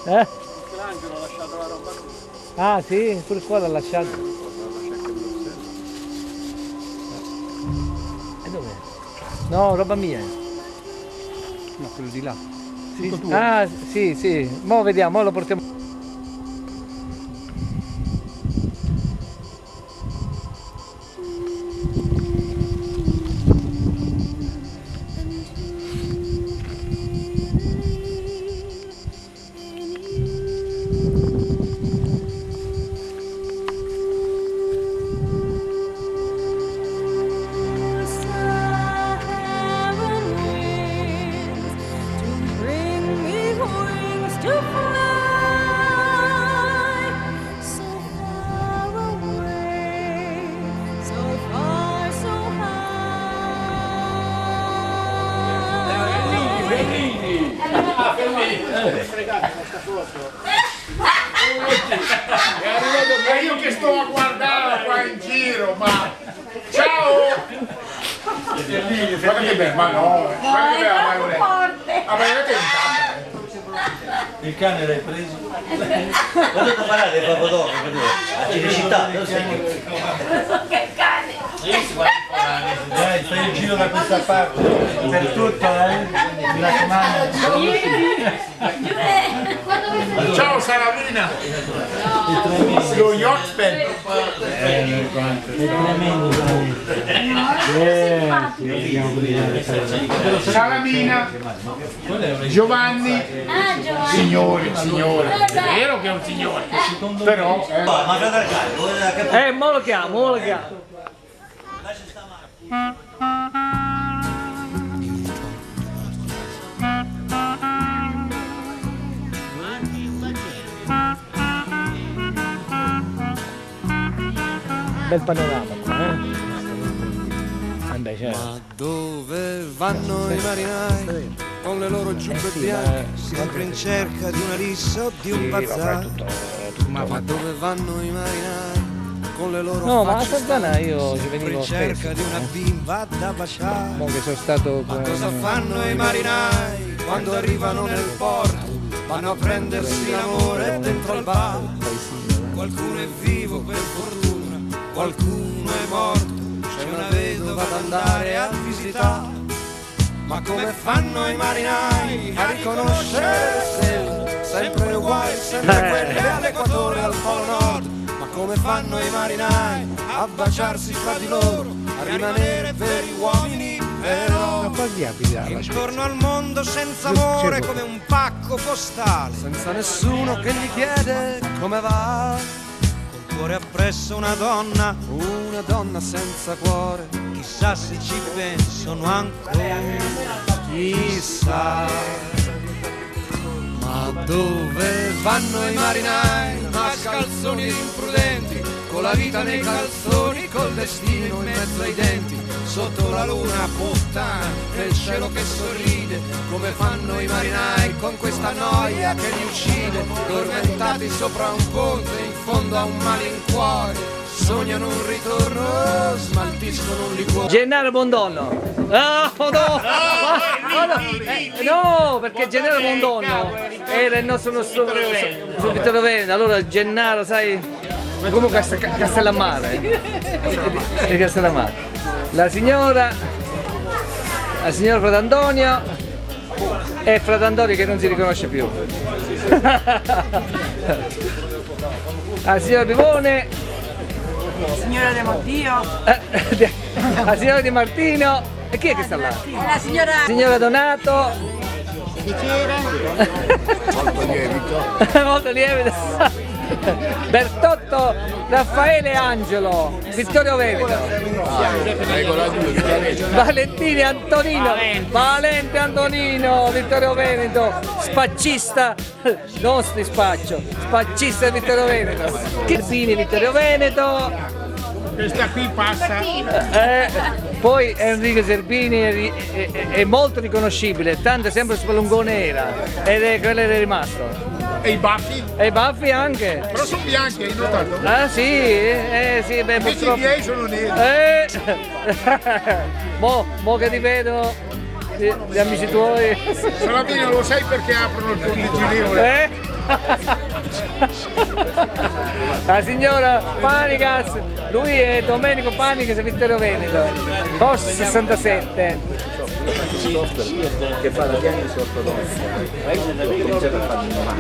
Michelangelo ha lasciato la roba qui. Ah sì, pure qua l'ha lasciato. E dov'è? No, roba mia. No, quello di là. Sì. Tutto tuo. Ah sì, sì. Mo vediamo, mo lo portiamo. E io che sto a guardare qua in giro, ma ciao! Guarda che bello, ma no, guarda che bella maionese. Ma maionese in casa. Il cane l'hai preso? Quando devo parlare del papadone, a Cinecittà, dove sei? Che cane! Dai, fai il giro da questa parte. Per tutto, mi raccomando. Ciao Saravina! Lo Yachtman! Saravina! Giovanni! Signore, signore! È vero che è un signore! Però... Ma guarda il cane, Mo lo chiamo, mo lo chiamo. Bel panorama qua, certo. Ma dove vanno i marinai con le loro giubbe bianche, sempre in cerca di una rissa o di un bazar? Ma dove vanno i marinai con le loro No, ma a facce Sardana io ci sempre venivo in cerca spesso. di una bimba da baciare? Mo che sono stato Ma con... cosa fanno i marinai quando arrivano nel porto? Vanno a prendersi l'amore dentro al bar. Qualcuno è vivo per fortuna, qualcuno è morto, c'è una vedova da andare a visitare. Ma come fanno i marinai a riconoscere stelle, sempre uguali, sempre quelle all'equatore, al polo nord? Ma come fanno i marinai a baciarsi fra di loro, a rimanere veri uomini però? Intorno al mondo senza amore, come un pacco postale, senza nessuno che gli chiede come va. Col cuore appresso una donna senza cuore, chissà se ci pensano ancora, chissà. Ma dove vanno i marinai, mascalzoni imprudenti, con la vita nei calzoni, col destino in mezzo ai denti, sotto la luna puttana, nel cielo che sorride? Come fanno i marinai con questa noia che li uccide, tormentati sopra un ponte in fondo a un malincuore? Sognano un ritorno, smaltiscono un liquore. Gennaro Mondonno. Ah, no, no, perché Gennaro Mondonno era il nostro su Vittorio Veneto. Allora Gennaro, sai, comunque Castellammare. Di Castellammare. La signora Fratantonio e Fratantonio che non si riconosce più. La signora Pivone. Signora De Mondio. La signora Di Martino. E chi è che sta là? La signora. Signora Donato. Molto lievito. Molto lievito. Bertotto, Raffaele Angelo, Vittorio Veneto. Valentini Antonino. Valente Antonino, Vittorio Veneto. Spaccista, non sti spaccio, spaccista Vittorio Veneto. Chirsini, Vittorio Veneto. Questa qui passa. Poi Enrico Zerbini è molto riconoscibile, tanto sempre spalungone era, ed è quello che è rimasto. E i baffi? E i baffi anche. Però sono bianchi, hai notato? Ah sì, sì, beh, Invece i purtroppo. miei sono neri. Mo che ti vedo, gli amici tuoi. Salamino, lo sai perché aprono il condicionevole? La signora Panigas, lui è Domenico Panigas, Vittorio Veneto, post 67.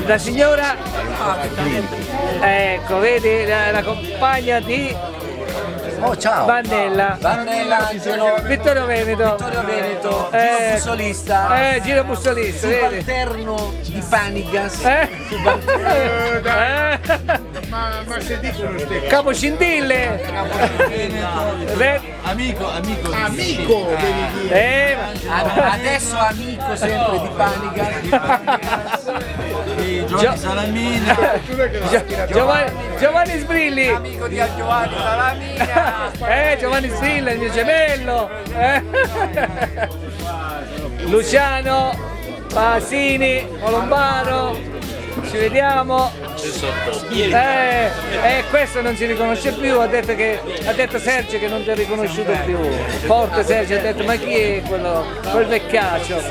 La signora, ecco, vedi, la compagna di Oh, ciao. Bandella, Angelo. Vittorio Veneto, Vittorio Veneto, Giro Bussolista. Giro Bussolista, vedi? Subalterno di Panigas. Ma se dicono ste Capo Scintille, Amico, amico, devi dire. Adesso amico sempre di Panigas. Giovanni Salamina. Giovanni Sbrilli, Amico di Giovanni Salamina. Giovanni Sbrilli, il mio gemello, Luciano Pasini, Colombano, ci vediamo. Questo non si riconosce più, ha detto Sergio che non ti ha riconosciuto più. Forte Sergio, ha detto ma chi è quel vecchiaccio?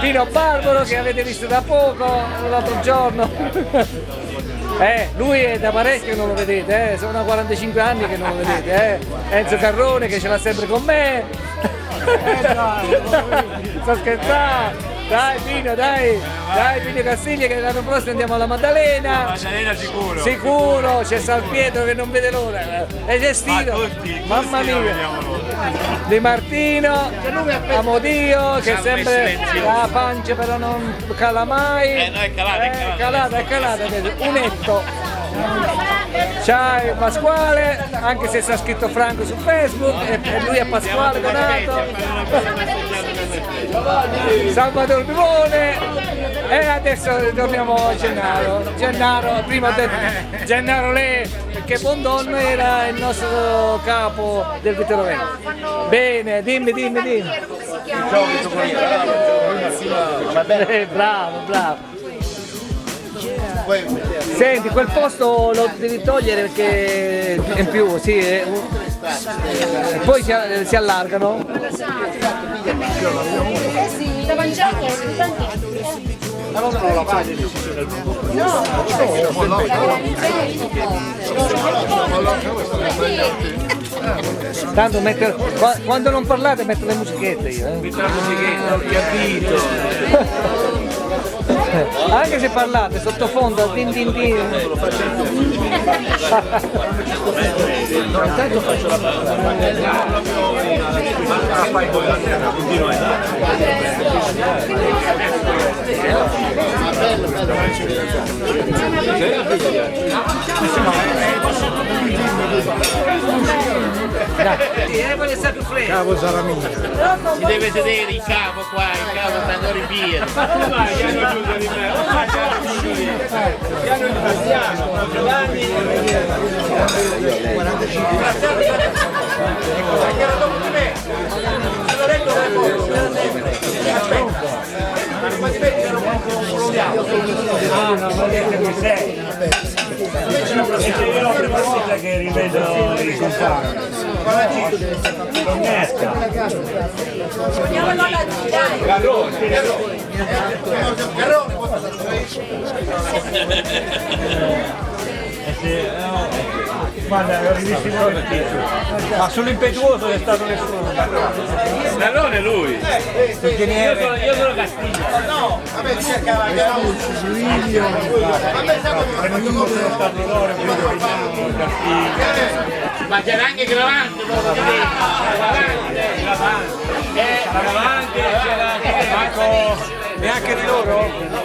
Pino Barbaro che avete visto da poco l'altro giorno. Lui è da parecchio che non lo vedete, sono 45 anni che non lo vedete. Enzo Carrone che ce l'ha sempre con me. Sto scherzando. Dai Pino, dai Pino Castiglia che l'anno prossimo andiamo alla Maddalena. Maddalena sicuro. Sicuro, c'è San Pietro che non vede l'ora. È gestito. Mamma mia. Di Martino, Amodio che sempre la pancia però non cala mai. No, è calata. È calata, unetto. Ciao Pasquale, anche se sta scritto Franco su Facebook, e lui è Pasquale Donato. Salvatore Bivone e adesso torniamo a Gennaro, prima ho detto Gennaro lei, perché Bondon era il nostro capo del Vittorio Veneto. Bene, dimmi. Bravo. Senti, quel posto lo devi togliere perché è in più, sì. Poi si allargano. Da mangiare? Tanto quando non parlate metto le musichette io. Metto la musichetta, ho capito. Anche se parlate sottofondo din din din. Intanto faccio la Qual è stato freddo? Cavo Salamina. Si deve sedere il capo qua, il capo sta ancora in via. che rivedo i compagni. Andiamo alla dai. Guarda, ho rivisto ma sull'impetuoso è stato nessuno. Garrone lui. Io sono Castiglia. No, vabbè, cercava Giulio. Sono stato loro, Ma c'era anche Gravante, neanche di loro?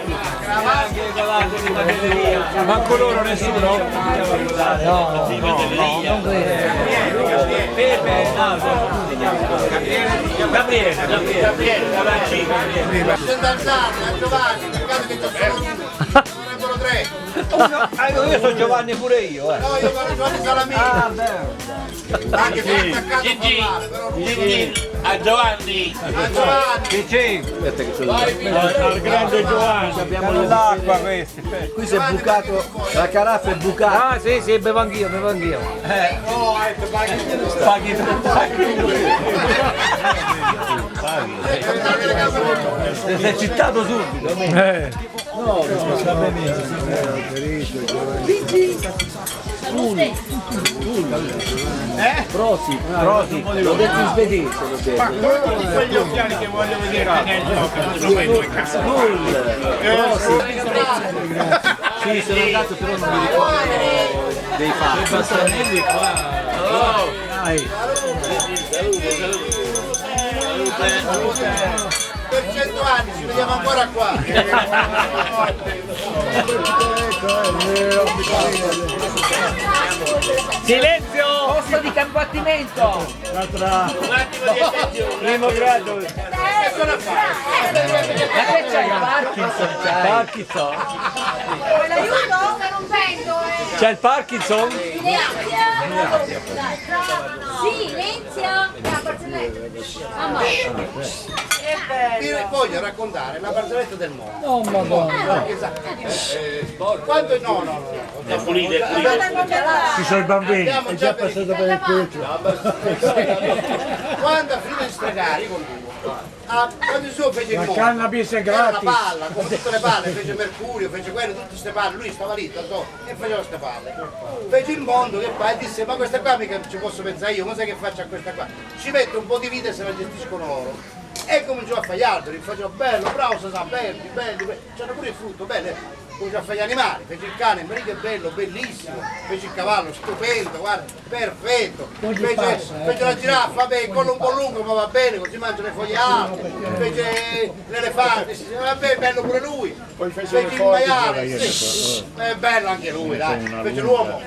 Manco loro nessuno? No, non credo. Pepe, Gabriele. Io sono Giovanni pure io. No, io sono Giovanni Salamina. Anche se è attaccato Gigi, a Giovanni. Che c'è? Al grande Giovanni. Abbiamo l'acqua questi. Qui si è bucato, la caraffa è bucata. Ah sì, bevo anch'io. Paghi tu. Si è citato subito. Prosi, lo detto in svedese, Ma quello di quegli occhiali che voglio vedere nel gioco. Sì, sono andato però non mi ricordo dei fatti. Per 100 anni ci vediamo ancora qua. Silenzio! Posto di combattimento! Primo grado. Ma che c'è il Parkinson? Parkinson. Vuoi l'aiuto? Sta rompendo, C'è il Parkinson? Silenzio! La barzelletta. Mamma. Vi voglio raccontare la barzelletta del mondo. Oh madonna! Quando no. Ci sono i bambini, Abbiamo è già già passato per il tetro. Quando a fine di stregare con lui, quando il suo fece il mondo, cannabis è era una gratis. palla, con tutte le palle, fece Mercurio, fece quello, tutte queste palle, lui stava lì, tanto, e faceva queste palle. Fece il mondo che fa e disse, ma questa qua mica ci posso pensare io, ma sai che faccio a questa qua? Ci metto un po' di vita e se la gestiscono loro. E cominciò a fare gli alberi, faceva bello, bravo, si sa, belli, c'era pure il frutto, bello. Cominciò a fare gli animali, fece il cane, ma che bello, bellissimo, fece il cavallo, stupendo, guarda, perfetto, fece la giraffa, vabbè, il collo un po' lungo ma va bene, così mangia le foglie alte, fece l'elefante, vabbè, bello pure lui, fece il maiale, sì, è bello anche lui, dai, fece l'uomo,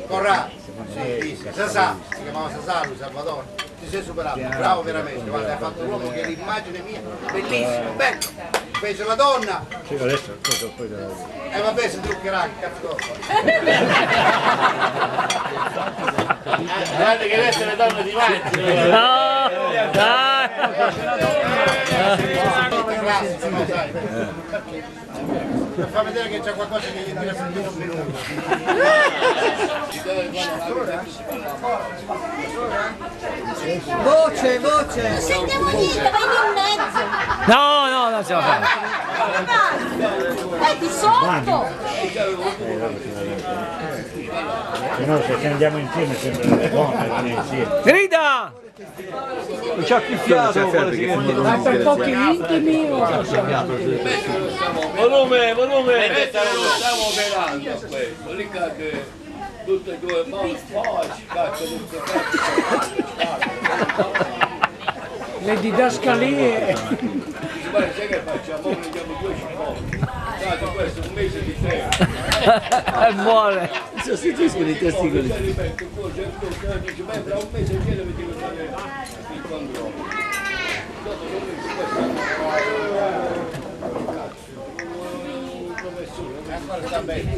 Corrado, sì, Sasà, si chiamava Sasà lui, Salvatore. Ti sei superato, bravo veramente, guarda, hai fatto l'uomo che è l'immagine mia, bellissimo, bello, fece la donna, Sì, adesso poi e vabbè si truccherà, che cazzo dopo. guarda che adesso le donne ti mangiano. No! Dai! Classico, no, sai. Per far vedere che c'è qualcosa che gli deve sentire un minuto. Voce! Sentiamo niente, vai in mezzo. No, non ce la fai. Di sotto. Se no se andiamo insieme sembra buono insieme. Grida! Non c'ha più fiato. Per pochi intimi Volume. Stiamo operando a questo, lì cade tutte e due mani, poi cazzo tutto le didascalie. sai che facciamo? Prendiamo 10 pochi. Date questo un mese di tempo. È buone! Sostituiscono i testicoli. Ripeto, dice, beh, tra un mese e le vediamo il controllo. Dopo non mi ancora sta bene.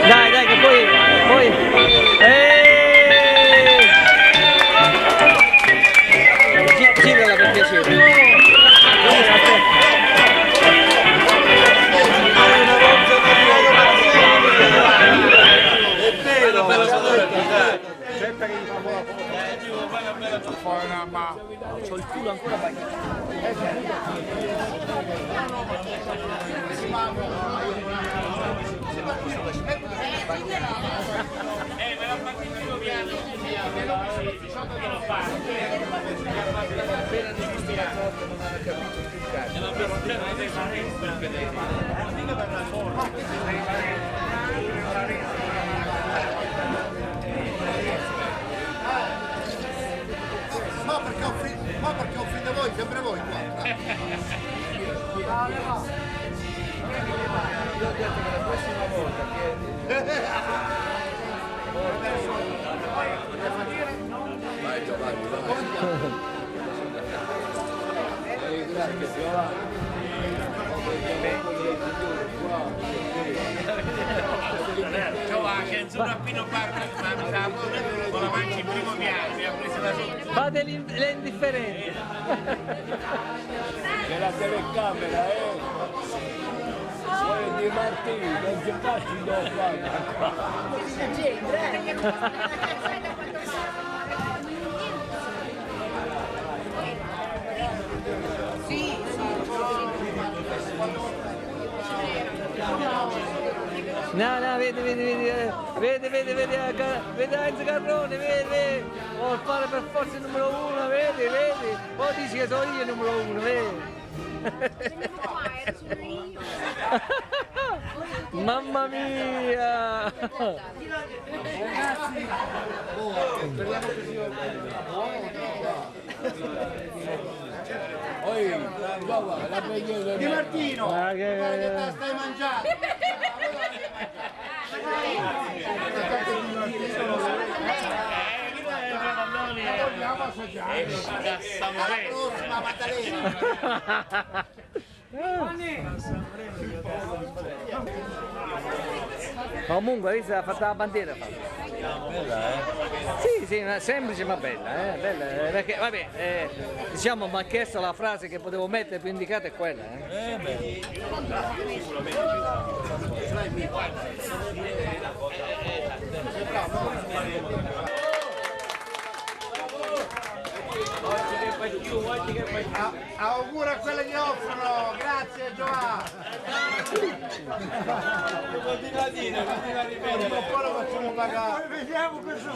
Dai, che poi... Girala per piacere. C'ho il culo ancora bagnato. Ma perché offrite voi, sempre voi qua. Io ho detto che la prossima volta che... Vai Giovanni, vai. Censura a Pino Barca, ma mi sa con la mancia in primo piano, mi ha preso da sotto. Fate le indifferenti. C'è la telecamera, Poi Di Martino, non ci faccio da No, vedi Enzo Carrone, vedi, vuol fare per forza il numero 1, vedi, poi dici che sono io il numero 1, vedi. Mamma mia! Di Martino, guarda che te la stai mangiando. Alla prossima Maddalena. Comunque hai fatto la bandiera bella, Sì, una semplice ma bella, bella, perché vabbè, diciamo mi ha chiesto la frase che potevo mettere più indicata è quella, Auguro a quelli che offrono, grazie Giovanni. Continua a dire, Un po' lo facciamo pagare. Vediamo cosa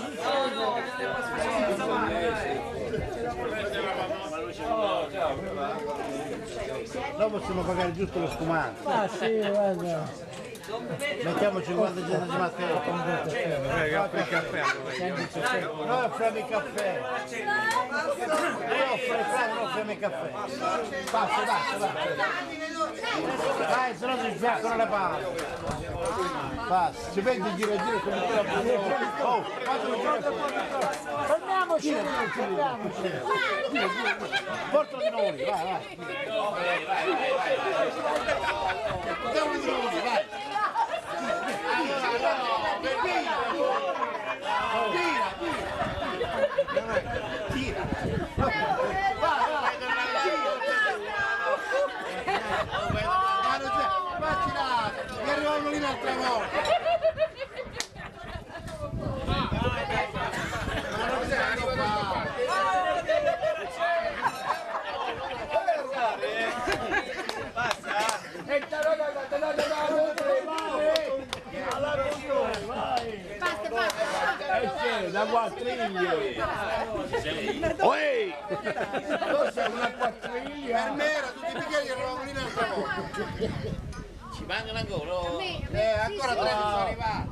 Noi possiamo pagare giusto lo spumante. Ah sì, guarda. Mettiamo 50 centesimi a te. Noi offriamo il caffè. Noi offriamo il caffè. Basta. Dai, se no si sfiaccano le palle. Basta, ci prendi giro come te la buona. Oh, fermiamoci. Portalo di noi, vai. Portiamo di noi, vai. Tira. Facci là, mi arrivano lì un'altra volta. Da quattriglia! Oi! Forse è una quattriglia! Per me era tutti i bicchieri che eravamo lì un'altra volta. ci mancano ancora. Ancora 3 sono arrivati.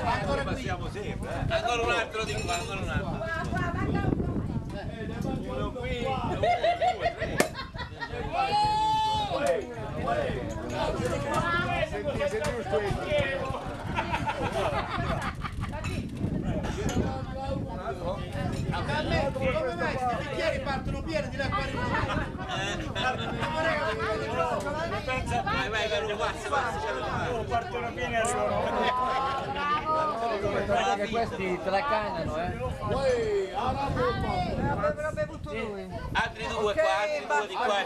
Ancora passiamo sempre. Ancora un altro di qua, ancora un altro. Uno qui, due, tre. Come mai questi bicchieri partono pieni di l'acqua Vai, caro, passa, partono pieni e arrivano. Guarda che questi te la cagnano, aveva bevuto lui. altri due qua, altri due di qua.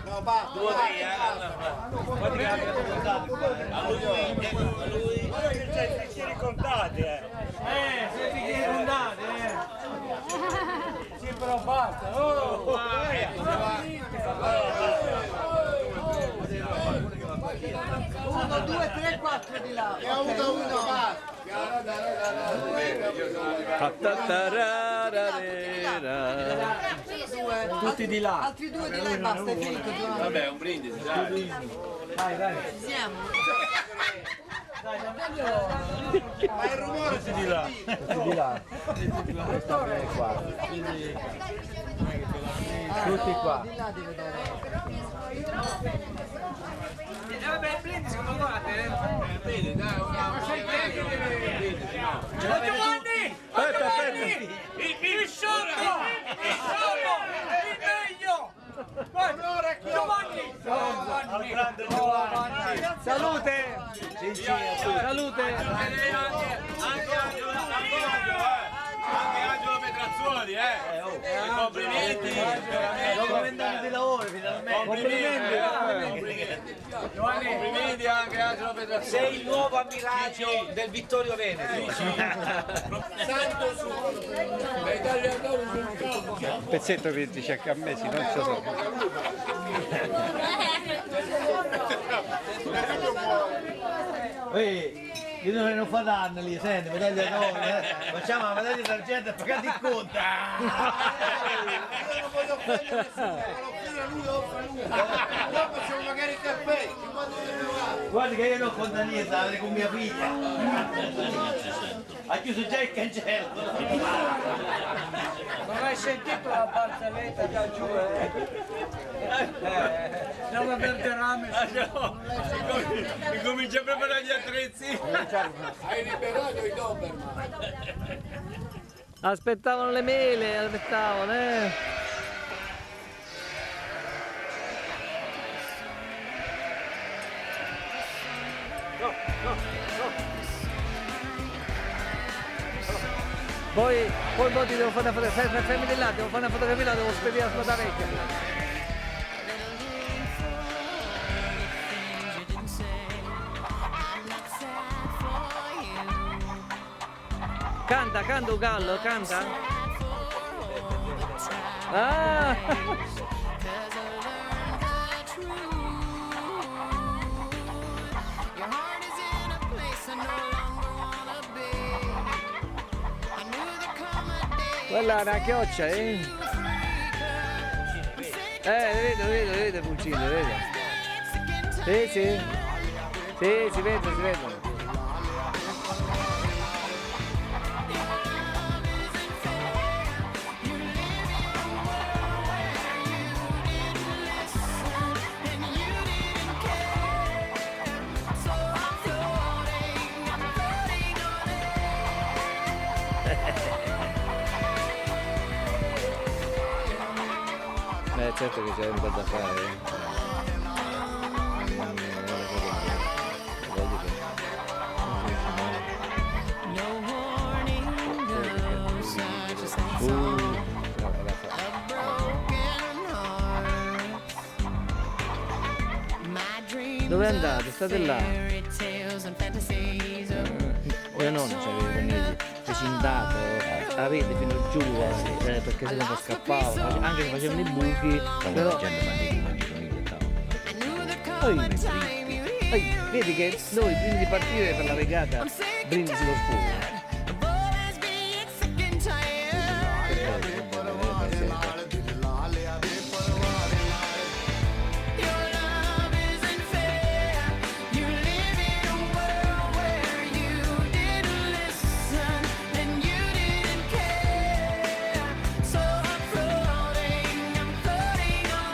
No, basta. 2 o 3, a lui. Guarda che c'è i bicchieri contati, sei i bicchieri contati, Sì, però basta, 1, 2, 3, 4 di là. E ho avuto uno, basta. tutti di là. Altri 2 di là e basta, è finito. Vabbè, un brindisi, dai. Dai. Siamo. Ma il rumore si Tutti di là. Tutti di là. Tutti qua. Di là devo dare. Vabbè, il brindisi come fate? Vedi, dai, Giovanni! grande Giovanni. Salute! Salute! Anche Angelo Petrazzoli, complimenti. Dopo 20 anni di lavoro finalmente. Complimenti. Complimenti anche Angelo Petrazzoli. Sei il nuovo ammiraglio del Vittorio Veneto. Santo su. E tagliatore sul campo. Un pezzetto 25 mesi, non so. Io non fa danno lì, senti, medaglia d'oro, facciamo la medaglia d'argento e pagate il conto. Io non voglio offendere nessuno, voglio offendere lui, offre lui. Dopo facciamo magari il caffè, 50 euro. Guardi che io non conto niente, la con mia figlia. Ha chiuso già il cancello. Non hai sentito la barzelletta già giù, Siamo per derrame. Comincia a preparare gli attrezzi. Hai liberato i Doberman. Aspettavano le mele, aspettavano, Poi ti devo fare una fotografia, fermi di là, devo fare una fotografia, devo spedire la sua vecchia. Canta, canta un gallo, canta. Ah! Quella è una chioccia, le vedo i pulcini, le vedo. Sì, si vedono. Certo che c'è un po' da fare. Dove andate? State là. Mio nonno c'aveva i conigli, feci indato, avete fino giù, perché se ne scappava, anche se facevano i buchi, però... Vedi che noi prima di partire per la regata brindisi lo sfogo.